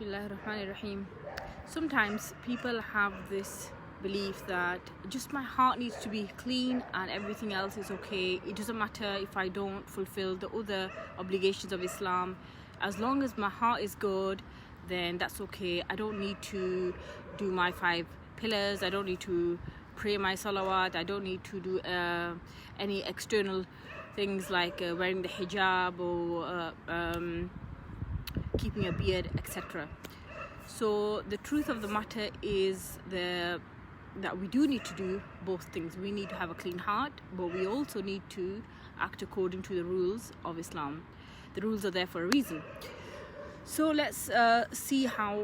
Bismillahirrahmanirrahim. Sometimes people have this belief that just my heart needs to be clean and everything else is okay. It doesn't matter if I don't fulfill the other obligations of Islam. As long as my heart is good, then that's okay. I don't need to do my 5 pillars. I don't need to pray my salawat. I don't need to do any external things like wearing the hijab or keeping a beard, etc. So the truth of the matter is that we do need to do both things. We need to have a clean heart, but we also need to act according to the rules of Islam. The rules are there for a reason. So let's see how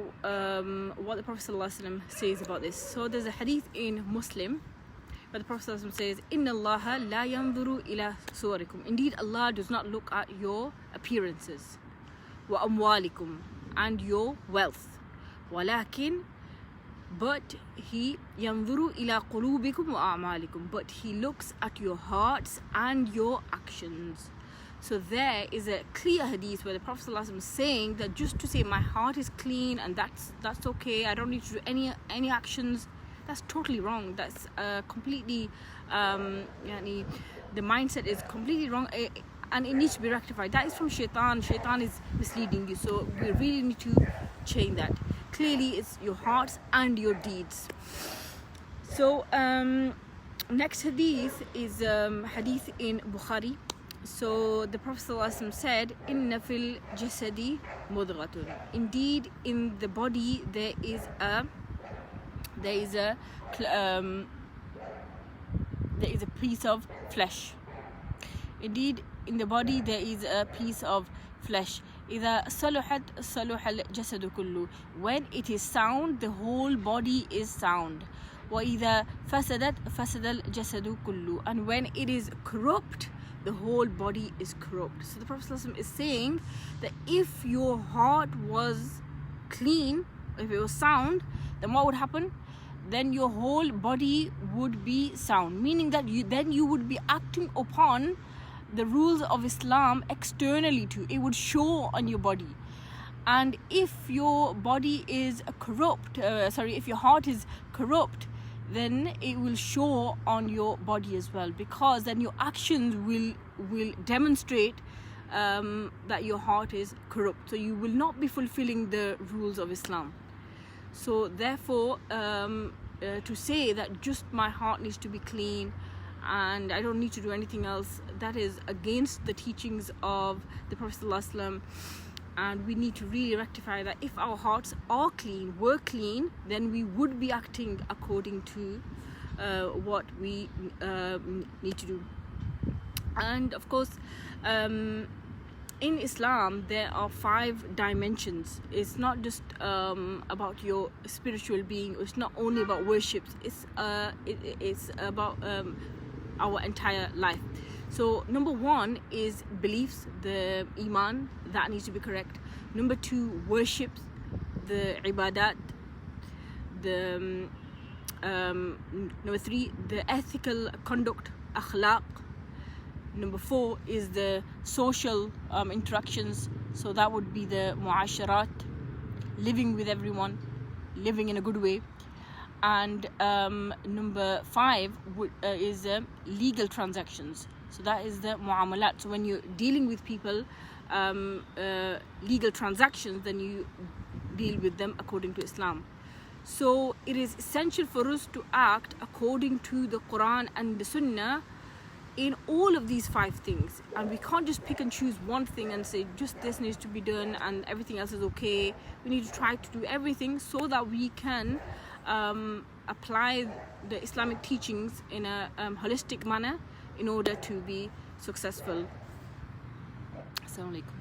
what the Prophet ﷺ says about this. So there's a hadith in Muslim where the Prophet ﷺ says, "Inna Allaha la yanzuru ila suwarikum." Indeed, Allah does not look at your appearances, wa amwalikum, and your wealth, walakin, but He yanzuru ila qulubikum wa a'malikum, but He looks at your hearts and your actions. So there is a clear hadith where the Prophet ﷺ is saying that just to say my heart is clean and that's okay, I don't need to do any actions, that's totally wrong. That's completely the mindset is completely wrong, and it needs to be rectified. That is from shaitan. Shaitan is misleading you, so we really need to change that. Clearly it's your hearts and your deeds. So next hadith is hadith in Bukhari. So the Prophet ﷺ said, "Inna fil jasadi mudghatun." Indeed, in the body there is a piece of flesh. Indeed, in the body there is a piece of flesh. إذا صلحت صلح الجسد كله. When it is sound, the whole body is sound. وإذا فسدت فسد الجسد كله. And when it is corrupt, the whole body is corrupt. So the Prophet ﷺ is saying that if your heart was clean, if it was sound, then what would happen? Then your whole body would be sound, meaning that you would be acting upon the rules of Islam externally too. It would show on your body. And if your body is corrupt, if your heart is corrupt, then it will show on your body as well, because then your actions will demonstrate that your heart is corrupt. So you will not be fulfilling the rules of Islam. So therefore, to say that just my heart needs to be clean and I don't need to do anything else, that is against the teachings of the Prophet ﷺ. And we need to really rectify that. If our hearts are clean, were clean, then we would be acting according to what we need to do. And of course, in Islam there are 5 dimensions. It's not just about your spiritual being. It's not only about worships. It's about our entire life. So number 1 is beliefs, the iman, that needs to be correct. Number 2, worships, the ibadat. The number 3, the ethical conduct, akhlaq. Number 4 is the social interactions. So that would be the muasharat, living with everyone, living in a good way. And number 5 is legal transactions. So that is the muamalat. So when you're dealing with people, legal transactions, then you deal with them according to Islam. So it is essential for us to act according to the Quran and the Sunnah in all of these 5 things. And we can't just pick and choose one thing and say just this needs to be done and everything else is okay. We need to try to do everything so that we can apply the Islamic teachings in a holistic manner in order to be successful. Assalamu alaikum.